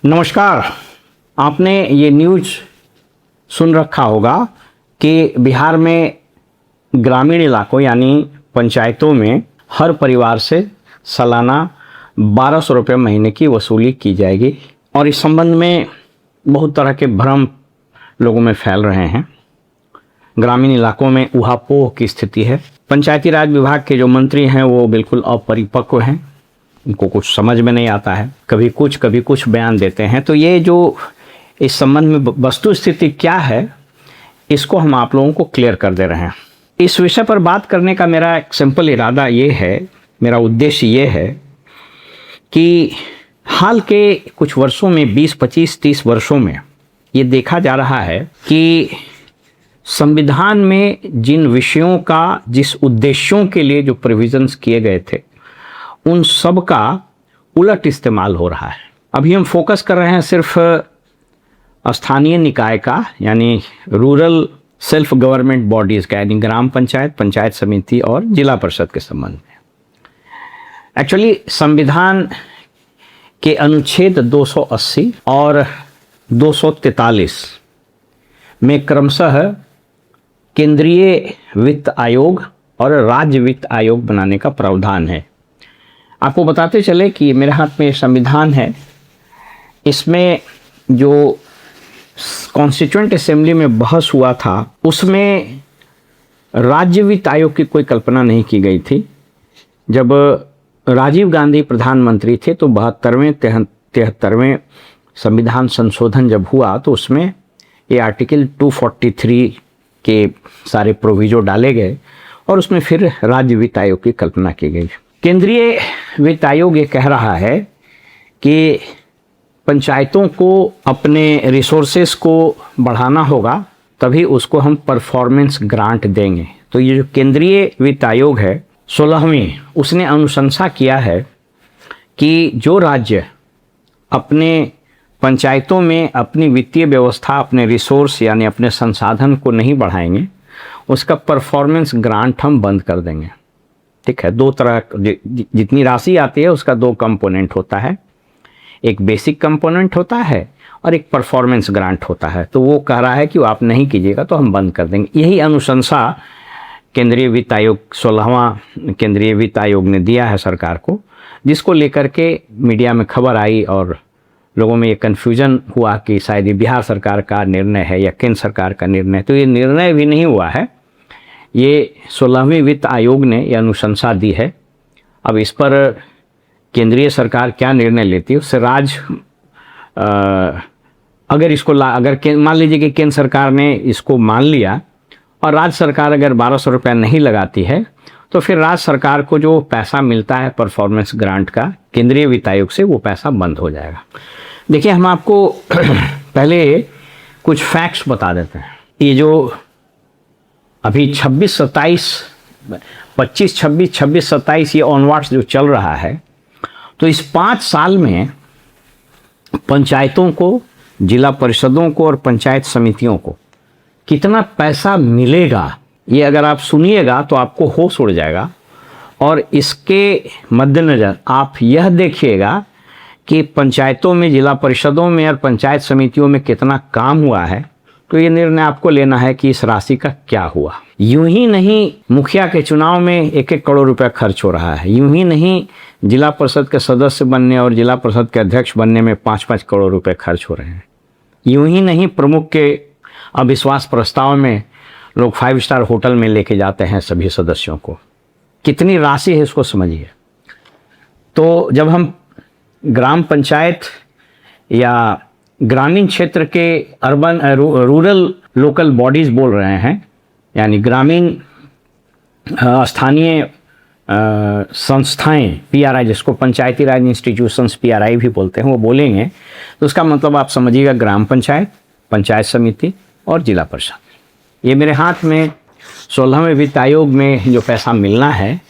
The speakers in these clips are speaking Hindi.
नमस्कार। आपने ये न्यूज़ सुन रखा होगा कि बिहार में ग्रामीण इलाकों यानी पंचायतों में हर परिवार से सालाना 1200 रुपये महीने की वसूली की जाएगी और इस संबंध में बहुत तरह के भ्रम लोगों में फैल रहे हैं। ग्रामीण इलाकों में ऊहापोह की स्थिति है। पंचायती राज विभाग के जो मंत्री हैं वो बिल्कुल अपरिपक्व हैं, उनको कुछ समझ में नहीं आता है, कभी कुछ बयान देते हैं। तो ये जो इस संबंध में वस्तु स्थिति क्या है इसको हम आप लोगों को क्लियर कर दे रहे हैं। इस विषय पर बात करने का मेरा एक सिंपल इरादा ये है, मेरा उद्देश्य ये है कि हाल के कुछ वर्षों में 20, 25, 30 वर्षों में ये देखा जा रहा है कि संविधान में जिन विषयों का, जिस उद्देश्यों के लिए जो प्रोविजंस किए गए थे उन सब का उलट इस्तेमाल हो रहा है। अभी हम फोकस कर रहे हैं सिर्फ स्थानीय निकाय का यानी रूरल सेल्फ गवर्नमेंट बॉडीज़ का, यानी ग्राम पंचायत, पंचायत समिति और जिला परिषद के संबंध में। एक्चुअली संविधान के अनुच्छेद 280 और 243 में क्रमशः केंद्रीय वित्त आयोग और राज्य वित्त आयोग बनाने का प्रावधान है। आपको बताते चले कि मेरे हाथ में संविधान है, इसमें जो कॉन्स्टिट्यूएंट असेंबली में बहस हुआ था उसमें राज्य वित्त आयोग की कोई कल्पना नहीं की गई थी। जब राजीव गांधी प्रधानमंत्री थे तो 72वें 73वें संविधान संशोधन जब हुआ तो उसमें ये आर्टिकल 243 के सारे प्रोविजो डाले गए और उसमें फिर राज्य वित्त आयोग की कल्पना की गई। केंद्रीय वित्त आयोग ये कह रहा है कि पंचायतों को अपने रिसोर्सेस को बढ़ाना होगा, तभी उसको हम परफॉर्मेंस ग्रांट देंगे। तो ये जो केंद्रीय वित्त आयोग है 16वीं, उसने अनुशंसा किया है कि जो राज्य अपने पंचायतों में अपनी वित्तीय व्यवस्था, अपने रिसोर्स यानी अपने संसाधन को नहीं बढ़ाएंगे, उसका परफॉर्मेंस ग्रांट हम बंद कर देंगे। ठीक है, दो तरह जितनी राशि आती है उसका दो कंपोनेंट होता है, एक बेसिक कंपोनेंट होता है और एक परफॉर्मेंस ग्रांट होता है। तो वो कह रहा है कि वो आप नहीं कीजिएगा तो हम बंद कर देंगे। यही अनुशंसा केंद्रीय वित्त आयोग 16वां केंद्रीय वित्त आयोग ने दिया है सरकार को, जिसको लेकर के मीडिया में खबर आई और लोगों में ये कन्फ्यूजन हुआ कि शायद ये बिहार सरकार का निर्णय है या केंद्र सरकार का निर्णय। तो ये निर्णय भी नहीं हुआ है, ये 16वीं वित्त आयोग ने ये अनुशंसा दी है। अब इस पर केंद्रीय सरकार क्या निर्णय लेती है उससे अगर इसको अगर मान लीजिए कि केंद्र सरकार ने इसको मान लिया और राज्य सरकार अगर 1200 रुपया नहीं लगाती है तो फिर राज्य सरकार को जो पैसा मिलता है परफॉर्मेंस ग्रांट का केंद्रीय वित्त आयोग से, वो पैसा बंद हो जाएगा। देखिए, हम आपको पहले कुछ फैक्ट्स बता देते हैं। ये जो अभी 25, 26 ये ऑनवर्ड्स जो चल रहा है, तो इस 5 साल में पंचायतों को, जिला परिषदों को और पंचायत समितियों को कितना पैसा मिलेगा, ये अगर आप सुनिएगा तो आपको होश उड़ जाएगा। और इसके मद्देनज़र आप यह देखिएगा कि पंचायतों में, जिला परिषदों में और पंचायत समितियों में कितना काम हुआ है। तो ये निर्णय आपको लेना है कि इस राशि का क्या हुआ। यूं ही नहीं मुखिया के चुनाव में 1-1 करोड़ रुपया खर्च हो रहा है, यूं ही नहीं जिला परिषद के सदस्य बनने और जिला परिषद के अध्यक्ष बनने में 5-5 करोड़ रुपए खर्च हो रहे हैं, यूं ही नहीं प्रमुख के अविश्वास प्रस्ताव में लोग 5 स्टार होटल में लेके जाते हैं सभी सदस्यों को। कितनी राशि है इसको समझिए। तो जब हम ग्राम पंचायत या ग्रामीण क्षेत्र के रूरल लोकल बॉडीज़ बोल रहे हैं, यानी ग्रामीण स्थानीय संस्थाएं, PRI, जिसको पंचायती राज इंस्टीट्यूशंस PRI भी बोलते हैं, वो बोलेंगे तो उसका मतलब आप समझिएगा ग्राम पंचायत, पंचायत समिति और जिला परिषद। ये मेरे हाथ में 16वें वित्त आयोग में जो पैसा मिलना है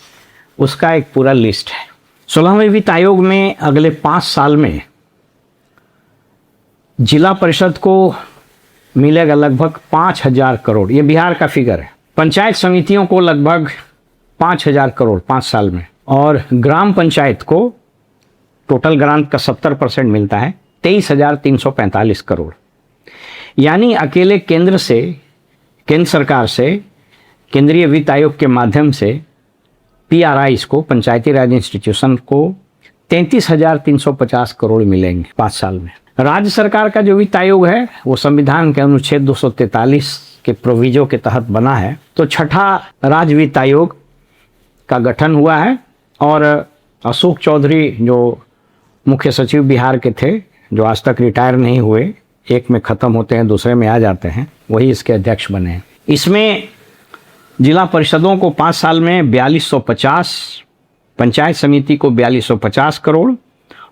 उसका एक पूरा लिस्ट है। 16वें वित्त आयोग में अगले 5 साल में जिला परिषद को मिलेगा लगभग 5000 करोड़, ये बिहार का फिगर है। पंचायत समितियों को लगभग 5000 करोड़ 5 साल में, और ग्राम पंचायत को टोटल ग्रांट का 70% मिलता है, 23,345 करोड़। यानी अकेले केंद्र सरकार से, केंद्रीय वित्त आयोग के माध्यम से PRIs को, पंचायती राज इंस्टीट्यूशन को 33,350 करोड़ मिलेंगे 5 साल में। राज्य सरकार का जो वित्त आयोग है वो संविधान के अनुच्छेद 243 के प्रोविजो के तहत बना है। तो छठा राज्य वित्त आयोग का गठन हुआ है और अशोक चौधरी जो मुख्य सचिव बिहार के थे, जो आज तक रिटायर नहीं हुए, एक में ख़त्म होते हैं दूसरे में आ जाते हैं, वही इसके अध्यक्ष बने हैं। इसमें जिला परिषदों को 5 साल में 4250, पंचायत समिति को 4250 करोड़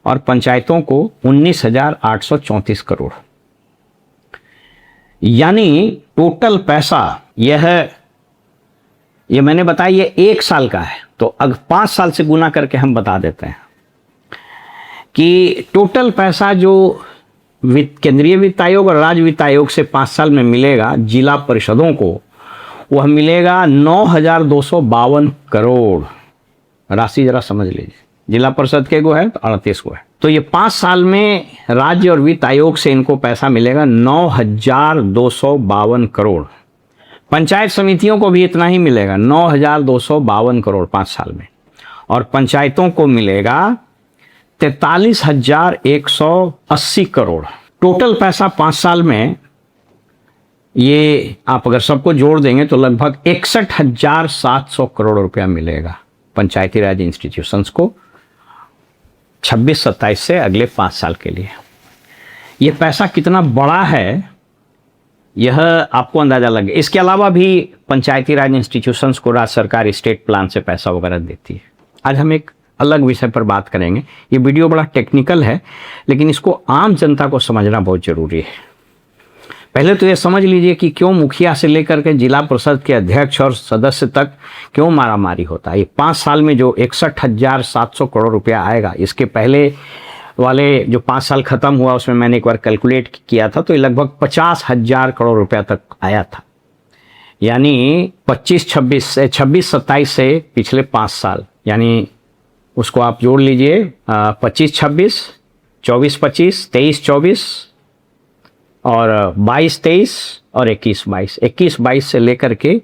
और पंचायतों को 19,834 करोड़। यानी टोटल पैसा ये मैंने बताया ये 1 साल का है, तो अगर 5 साल से गुना करके हम बता देते हैं कि टोटल पैसा जो केंद्रीय वित्त आयोग और राज्य वित्त आयोग से 5 साल में मिलेगा जिला परिषदों को, वह मिलेगा 9,252 करोड़। राशि जरा समझ लीजिए, जिला परिषद के को है तो 38 को है, तो ये 5 साल में राज्य और वित्त आयोग से इनको पैसा मिलेगा 9,252 करोड़। पंचायत समितियों को भी इतना ही मिलेगा, 9,252 करोड़ 5 साल में, और पंचायतों को मिलेगा 43,180 करोड़। टोटल पैसा 5 साल में ये आप अगर सबको जोड़ देंगे तो लगभग 61,700 करोड़ रुपया मिलेगा पंचायती राज इंस्टीट्यूशंस को 26-27 से अगले 5 साल के लिए। ये पैसा कितना बड़ा है यह आपको अंदाजा लगे। इसके अलावा भी पंचायती राज इंस्टीट्यूशंस को राज्य सरकार स्टेट प्लान से पैसा वगैरह देती है। आज हम एक अलग विषय पर बात करेंगे। ये वीडियो बड़ा टेक्निकल है, लेकिन इसको आम जनता को समझना बहुत जरूरी है। पहले तो ये समझ लीजिए कि क्यों मुखिया से लेकर के जिला परिषद के अध्यक्ष और सदस्य तक क्यों मारामारी होता है। ये 5 साल में जो 61,700 करोड़ रुपया आएगा, इसके पहले वाले जो 5 साल खत्म हुआ उसमें मैंने एक बार कैलकुलेट किया था, तो ये लगभग 50,000 करोड़ रुपया तक आया था। यानी 26-27 से पिछले 5 साल, यानी उसको आप जोड़ लीजिए 25-26, 24-25, 23-24 और 22-23 और 21-22, 21-22 से लेकर के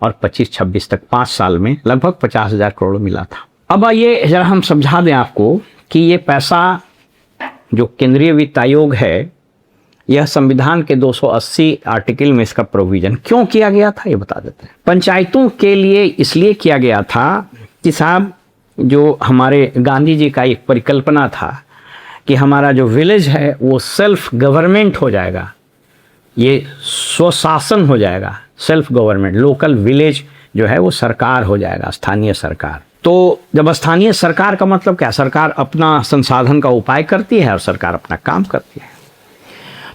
और 25-26 तक 5 साल में लगभग 50,000 करोड़ मिला था। अब ये जरा हम समझा दें आपको कि ये पैसा जो केंद्रीय वित्त आयोग है, यह संविधान के 280 आर्टिकल में इसका प्रोविजन क्यों किया गया था ये बता देते हैं। पंचायतों के लिए इसलिए किया गया था कि साहब, जो हमारे गांधी जी का एक परिकल्पना था कि हमारा जो विलेज है वो सेल्फ गवर्नमेंट हो जाएगा, ये स्वशासन हो जाएगा, सेल्फ गवर्नमेंट, लोकल विलेज जो है वो सरकार हो जाएगा, स्थानीय सरकार। तो जब स्थानीय सरकार का मतलब क्या, सरकार अपना संसाधन का उपाय करती है और सरकार अपना काम करती है।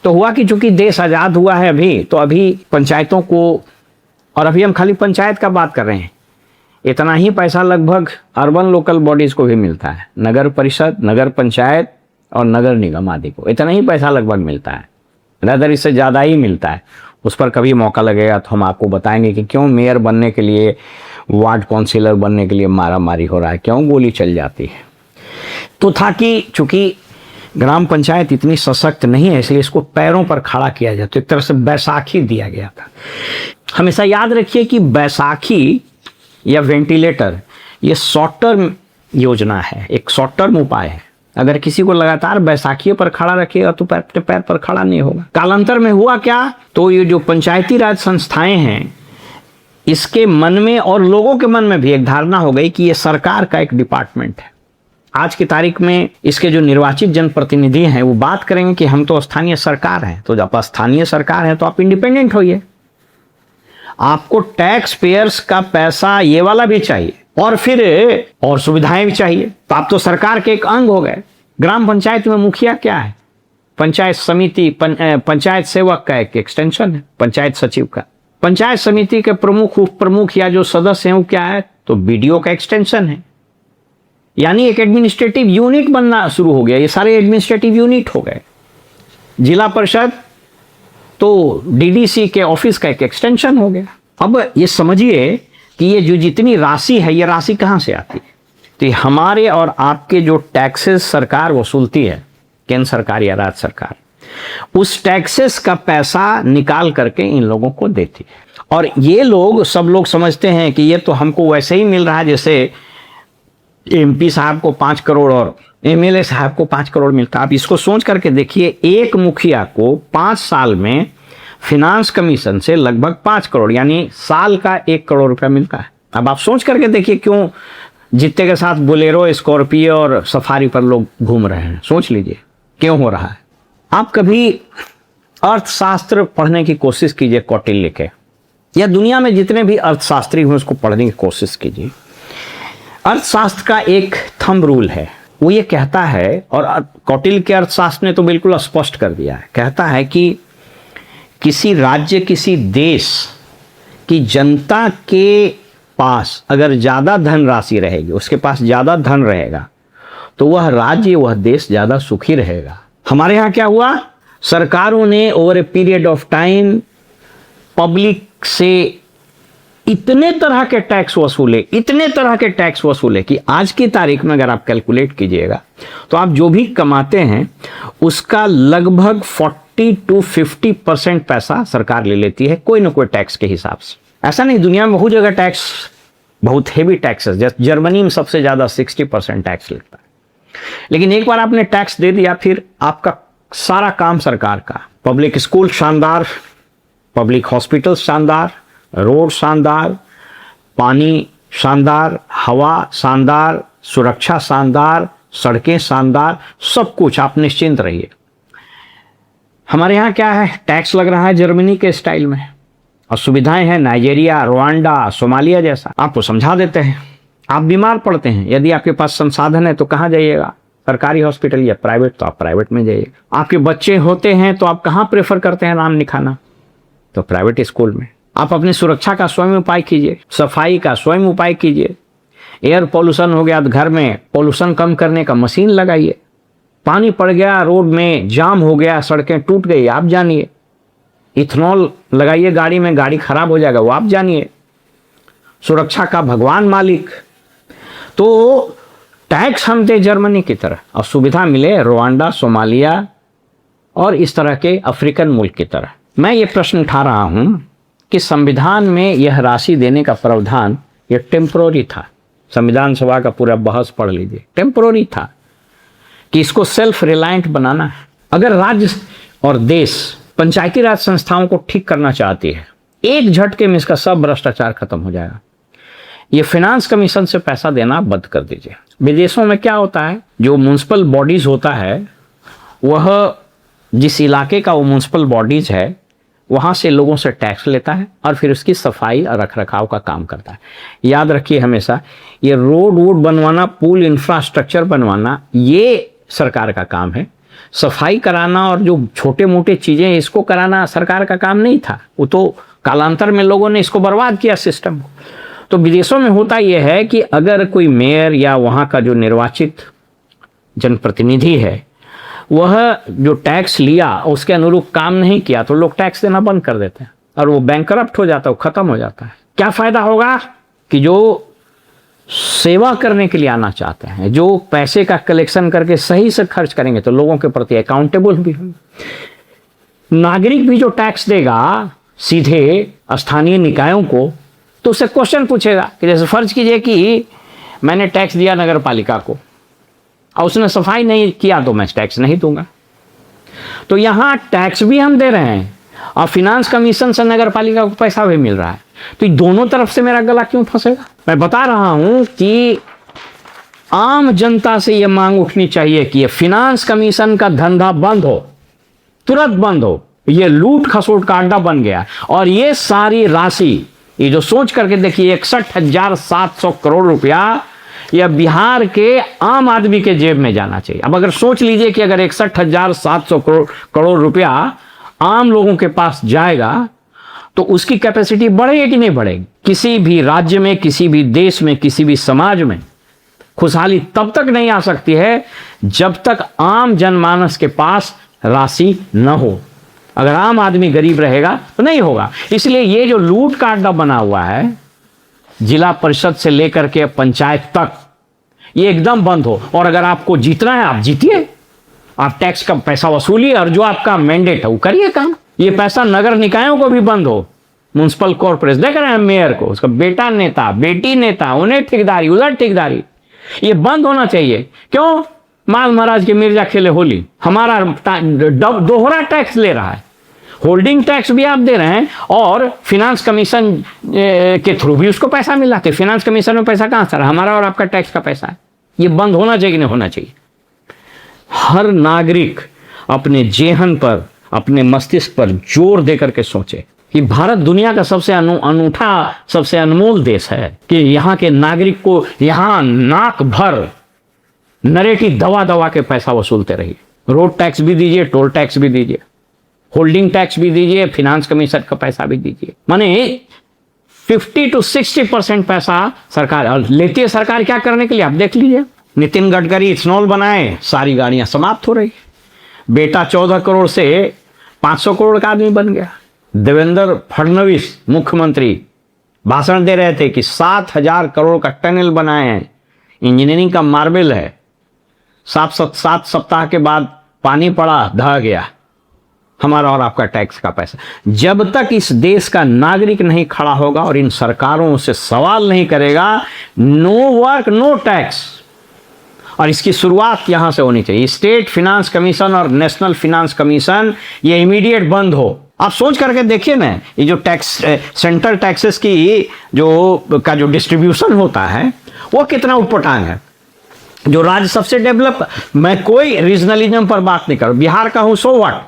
तो हुआ कि चूंकि देश आज़ाद हुआ है अभी, तो अभी पंचायतों को, और अभी हम खाली पंचायत का बात कर रहे हैं, इतना ही पैसा लगभग अर्बन लोकल बॉडीज़ को भी मिलता है, नगर परिषद, नगर पंचायत और नगर निगम आदि को इतना ही पैसा लगभग मिलता है, रादर इससे ज़्यादा ही मिलता है। उस पर कभी मौका लगेगा तो हम आपको बताएंगे कि क्यों मेयर बनने के लिए, वार्ड काउंसिलर बनने के लिए मारामारी हो रहा है, क्यों गोली चल जाती है। तो था कि चूंकि ग्राम पंचायत इतनी सशक्त नहीं है, इसलिए इसको पैरों पर खड़ा किया जाए, तो एक तरह से बैसाखी दिया गया था। हमेशा याद रखिए कि बैसाखी या वेंटिलेटर ये शॉर्ट टर्म योजना है, एक शॉर्ट टर्म उपाय है। अगर किसी को लगातार बैसाखियों पर खड़ा रखिएगा तो पैर पर खड़ा नहीं होगा। कालांतर में हुआ क्या, तो ये जो पंचायती राज संस्थाएं हैं, इसके मन में और लोगों के मन में भी एक धारणा हो गई कि ये सरकार का एक डिपार्टमेंट है। आज की तारीख में इसके जो निर्वाचित जनप्रतिनिधि हैं वो बात करेंगे कि हम तो स्थानीय सरकार हैं। तो जब स्थानीय सरकार है तो आप इंडिपेंडेंट होइए, आपको टैक्स पेयर्स का पैसा ये वाला भी चाहिए और फिर और सुविधाएं भी चाहिए। तो आप तो सरकार के एक अंग हो गए। ग्राम पंचायत में मुखिया क्या है, पंचायत समिति, पंचायत सेवक का एक एक्सटेंशन है, पंचायत सचिव का। पंचायत समिति के प्रमुख, उप प्रमुख या जो सदस्य हैं वो क्या है, तो बीडीओ का एक्सटेंशन है। यानी एक एडमिनिस्ट्रेटिव यूनिट बनना शुरू हो गया, ये सारे एडमिनिस्ट्रेटिव यूनिट हो गए। जिला परिषद तो डीडीसी के ऑफिस का एक एक्सटेंशन हो गया। अब ये समझिए कि ये जो जितनी राशि है, ये राशि कहाँ से आती है, तो हमारे और आपके जो टैक्सेस सरकार वसूलती है, केंद्र सरकार या राज्य सरकार उस टैक्सेस का पैसा निकाल करके इन लोगों को देती है। और ये लोग सब लोग समझते हैं कि ये तो हमको वैसे ही मिल रहा है जैसे एमपी साहब को 5 करोड़ और एमएलए साहब को 5 करोड़ मिलता है। आप इसको सोच करके देखिए, एक मुखिया को 5 साल में फिनांस कमीशन से लगभग 5 करोड़ यानी साल का 1 करोड़ रुपया मिलता है। अब आप सोच करके देखिए क्यों जितने के साथ बोलेरो, स्कॉर्पियो और सफारी पर लोग घूम रहे हैं। सोच लीजिए क्यों हो रहा है। आप कभी अर्थशास्त्र पढ़ने की कोशिश कीजिए कौटिल्य के, या दुनिया में जितने भी अर्थशास्त्री हुए उसको पढ़ने की कोशिश कीजिए। अर्थशास्त्र का एक थंब रूल है, वो ये कहता है, और कौटिल्य के अर्थशास्त्र ने तो बिल्कुल स्पष्ट कर दिया है, कहता है कि किसी राज्य, किसी देश की जनता के पास अगर ज़्यादा धनराशि रहेगी, उसके पास ज़्यादा धन रहेगा, तो वह राज्य, वह देश ज़्यादा सुखी रहेगा। हमारे यहाँ क्या हुआ, सरकारों ने over a period of time public से इतने तरह के टैक्स वसूले, इतने तरह के टैक्स वसूले कि आज की तारीख में अगर आप कैलकुलेट कीजिएगा तो आप जो भी कमाते हैं उसका लगभग 40 to 50% पैसा सरकार ले लेती है कोई ना कोई टैक्स के हिसाब से। ऐसा नहीं, दुनिया में बहुत जगह टैक्स, बहुत हेवी टैक्सेस, जैसे जर्मनी में सबसे ज़्यादा 60% टैक्स लगता है। लेकिन एक बार आपने टैक्स दे दिया, फिर आपका सारा काम सरकार का, पब्लिक स्कूल शानदार, पब्लिक हॉस्पिटल शानदार, रोड शानदार, पानी शानदार, हवा शानदार, सुरक्षा शानदार, सड़कें शानदार, सब कुछ, आप निश्चिंत रहिए। हमारे यहाँ क्या है, टैक्स लग रहा है जर्मनी के स्टाइल में, और सुविधाएं हैं नाइजीरिया, रवांडा, सोमालिया जैसा। आपको समझा देते हैं। आप बीमार पड़ते हैं, यदि आपके पास संसाधन है तो कहाँ जाइएगा, सरकारी हॉस्पिटल या प्राइवेट, तो आप प्राइवेट में जाइएगा। आपके बच्चे होते हैं तो आप कहाँ प्रेफर करते हैं नाम लिखाना, तो प्राइवेट स्कूल में। आप अपनी सुरक्षा का स्वयं उपाय कीजिए, सफाई का स्वयं उपाय कीजिए। एयर पोल्यूशन हो गया तो घर में पोल्यूशन कम करने का मशीन लगाइए। पानी पड़ गया, रोड में जाम हो गया, सड़कें टूट गई, आप जानिए। इथेनॉल लगाइए गाड़ी में, गाड़ी खराब हो जाएगा, वो आप जानिए। सुरक्षा का भगवान मालिक। तो टैक्स हम दे जर्मनी की तरह और सुविधा मिले रवांडा, सोमालिया और इस तरह के अफ्रीकन मुल्क की तरह। मैं ये प्रश्न उठा रहा हूं कि संविधान में यह राशि देने का प्रावधान ये टेम्पोररी था। संविधान सभा का पूरा बहस पढ़ लीजिए, टेम्पोररी था कि इसको सेल्फ रिलायंट बनाना है। अगर राज्य और देश पंचायती राज संस्थाओं को ठीक करना चाहती है, एक झटके में इसका सब भ्रष्टाचार खत्म हो जाएगा। ये फाइनेंस कमीशन से पैसा देना बंद कर दीजिए। विदेशों में क्या होता है, जो म्युनिसिपल बॉडीज होता है, वह जिस इलाके का वो म्युनिसिपल बॉडीज है वहाँ से लोगों से टैक्स लेता है और फिर उसकी सफाई और रखरखाव का काम करता है। याद रखिए हमेशा, ये रोड वोड बनवाना, पुल इंफ्रास्ट्रक्चर बनवाना, ये सरकार का काम है। सफाई कराना और जो छोटे मोटे चीज़ें इसको कराना सरकार का काम नहीं था। वो तो कालांतर में लोगों ने इसको बर्बाद किया सिस्टम को। तो विदेशों में होता यह है कि अगर कोई मेयर या वहाँ का जो निर्वाचित जनप्रतिनिधि है वह जो टैक्स लिया उसके अनुरूप काम नहीं किया तो लोग टैक्स देना बंद कर देते हैं और वो बैंकरप्ट हो जाता है, वो खत्म हो जाता है। क्या फायदा होगा कि जो सेवा करने के लिए आना चाहते हैं, जो पैसे का कलेक्शन करके सही से खर्च करेंगे तो लोगों के प्रति अकाउंटेबल भी होंगे। नागरिक भी जो टैक्स देगा सीधे स्थानीय निकायों को, तो उससे क्वेश्चन पूछेगा कि जैसे फर्ज कीजिए कि मैंने टैक्स दिया नगर पालिका को और उसने सफाई नहीं किया तो मैं टैक्स नहीं दूंगा। तो यहाँ टैक्स भी हम दे रहे हैं और फिनांस कमीशन से नगर पालिका को पैसा भी मिल रहा है, तो दोनों तरफ से मेरा गला क्यों फंसेगा। मैं बता रहा हूं कि आम जनता से यह मांग उठनी चाहिए कि यह फिनांस कमीशन का धंधा बंद हो, तुरंत बंद हो। यह लूट खसोट का अड्डा बन गया और ये सारी राशि, ये जो सोच करके देखिए 61,700 करोड़ रुपया यह बिहार के आम आदमी के जेब में जाना चाहिए। अब अगर सोच लीजिए कि अगर 61,700 करोड़ रुपया आम लोगों के पास जाएगा तो उसकी कैपेसिटी बढ़ेगी कि नहीं बढ़ेगी। किसी भी राज्य में, किसी भी देश में, किसी भी समाज में खुशहाली तब तक नहीं आ सकती है जब तक आम जनमानस के पास राशि न हो। अगर आम आदमी गरीब रहेगा तो नहीं होगा। इसलिए ये जो लूट का अड्डा बना हुआ है जिला परिषद से लेकर के पंचायत तक, ये एकदम बंद हो। और अगर आपको जीतना है आप जीतिए, आप टैक्स का पैसा वसूलिए और जो आपका मैंडेट है वो करिए काम। ये पैसा नगर निकायों को भी बंद हो, म्युनिसिपल कॉर्पोरेशन, देख रहे हैं मेयर को, उसका बेटा नेता, बेटी नेता, उन्हें ठेकेदारी, उधर ठेकेदारी, ये बंद होना चाहिए। क्यों? माल महाराज के मिर्जा खेले होली। हमारा दोहरा टैक्स ले रहा है, होल्डिंग टैक्स भी आप दे रहे हैं और फिनांस कमीशन के थ्रू भी उसको पैसा मिल रहा है। फिनांस कमीशन में पैसा कहाँ से रहा? हमारा और आपका टैक्स का पैसा है। ये बंद होना चाहिए कि नहीं होना चाहिए? हर नागरिक अपने जेहन पर, अपने मस्तिष्क पर जोर देकर के सोचे कि भारत दुनिया का सबसे अनूठा, सबसे अनमोल देश है कि यहाँ के नागरिक को यहाँ नाक भर नरेटिव दवा दवा के पैसा वसूलते रहिए। रोड टैक्स भी दीजिए, टोल टैक्स भी दीजिए, होल्डिंग टैक्स भी दीजिए, फिनांस कमीशन का पैसा भी दीजिए। माने 50 to 60% पैसा सरकार लेती है। सरकार क्या करने के लिए? आप देख लीजिए, नितिन गडकरी इथेनॉल बनाए, सारी गाड़ियां समाप्त हो रही। बेटा 14 करोड़ से 500 करोड़ का आदमी बन गया। देवेंद्र फडणवीस मुख्यमंत्री भाषण दे रहे थे कि 7,000 करोड़ का टनल बनाए हैं, इंजीनियरिंग का मार्बल है। 7 सप्ताह के बाद पानी पड़ा, ढह गया हमारा और आपका टैक्स का पैसा। जब तक इस देश का नागरिक नहीं खड़ा होगा और इन सरकारों से सवाल नहीं करेगा, नो वर्क नो टैक्स। और इसकी शुरुआत यहां से होनी चाहिए। स्टेट फाइनेंस कमीशन और नेशनल फाइनेंस कमीशन ये इमीडिएट बंद हो। आप सोच करके देखिए ना, ये जो टैक्स सेंट्रल टैक्सेस की जो डिस्ट्रीब्यूशन होता है वो कितना उटपटांग है। जो राज्य सबसे डेवलप, मैं कोई रीजनलिज्म पर बात नहीं करूं, बिहार का हूं, सो व्हाट।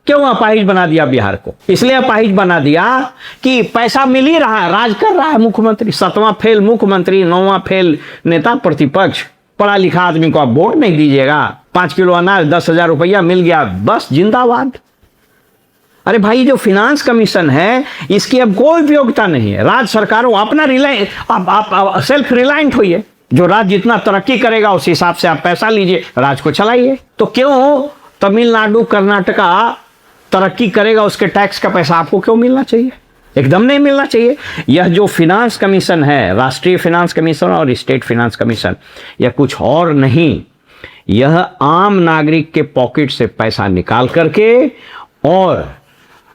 क्यों अपाहिज बना दिया बिहार को? इसलिए अपाहिज बना दिया कि पैसा मिल ही रहा है, राज कर रहा है मुख्यमंत्री। 7वां फेल मुख्यमंत्री, 9वां फेल नेता प्रतिपक्ष। पढ़ा लिखा आदमी को आप वोट नहीं दीजिएगा, 5 किलो अनाज 10,000 रुपया मिल गया, बस जिंदाबाद। अरे भाई, जो फिनांस कमीशन है इसकी अब कोई उपयोगिता नहीं है। राज्य सरकारों अपना आप सेल्फ रिलायंट होइए। जो राज्य जितना तरक्की करेगा उस हिसाब से आप पैसा लीजिए, राज्य को चलाइए। तो क्यों तमिलनाडु, कर्नाटका तरक्की करेगा, उसके टैक्स का पैसा आपको क्यों मिलना चाहिए? एकदम नहीं मिलना चाहिए। यह जो फिनांस कमीशन है, राष्ट्रीय फिनांस कमीशन और स्टेट फिनांस कमीशन, यह कुछ और नहीं, यह आम नागरिक के पॉकेट से पैसा निकाल करके और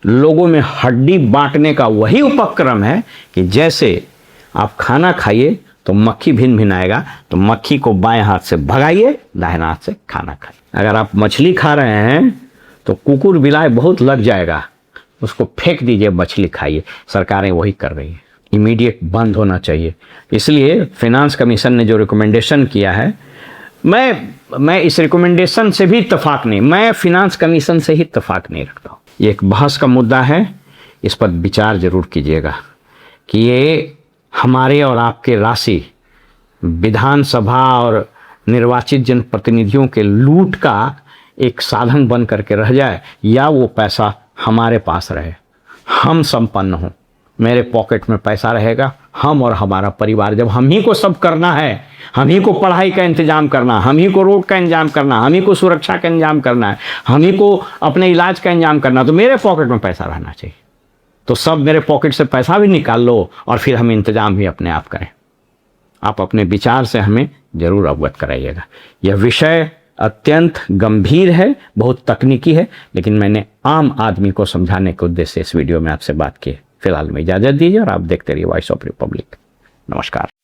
लोगों में हड्डी बांटने का वही उपक्रम है कि जैसे आप खाना खाइए तो मक्खी भिन भिनाएगा, तो मक्खी को बाएं हाथ से भगाइए, दाहिने हाथ से खाना खाइए। अगर आप मछली खा रहे हैं तो कुकुर बिलाए बहुत लग जाएगा, उसको फेंक दीजिए, मछली खाइए। सरकारें वही कर रही हैं। इमीडिएट बंद होना चाहिए। इसलिए फिनांस कमीशन ने जो रिकमेंडेशन किया है, मैं इस रिकमेंडेशन से भी इत्तेफाक नहीं, मैं फिनांस कमीशन से ही इत्तेफाक नहीं रखता हूँ। ये एक बहस का मुद्दा है, इस पर विचार जरूर कीजिएगा कि ये हमारे और आपके राशि विधानसभा और निर्वाचित जनप्रतिनिधियों के लूट का एक साधन बन करके रह जाए, या वो पैसा हमारे पास रहे, हम संपन्न हों, मेरे पॉकेट में पैसा रहेगा, हम और हमारा परिवार। जब हम ही को सब करना है, हम ही को पढ़ाई का इंतजाम करना, हम ही को रोड का इंतजाम करना, हम ही को सुरक्षा का इंतजाम करना है, हम ही को अपने इलाज का इंतजाम करना, तो मेरे पॉकेट में पैसा रहना चाहिए। तो सब मेरे पॉकेट से पैसा भी निकाल लो और फिर हम इंतजाम भी अपने आप करें। आप अपने विचार से हमें जरूर अवगत कराइएगा। यह विषय अत्यंत गंभीर है, बहुत तकनीकी है, लेकिन मैंने आम आदमी को समझाने के उद्देश्य से इस वीडियो में आपसे बात की है। फिलहाल में इजाज़त दीजिए और आप देखते रहिए वॉइस ऑफ रिपब्लिक। नमस्कार।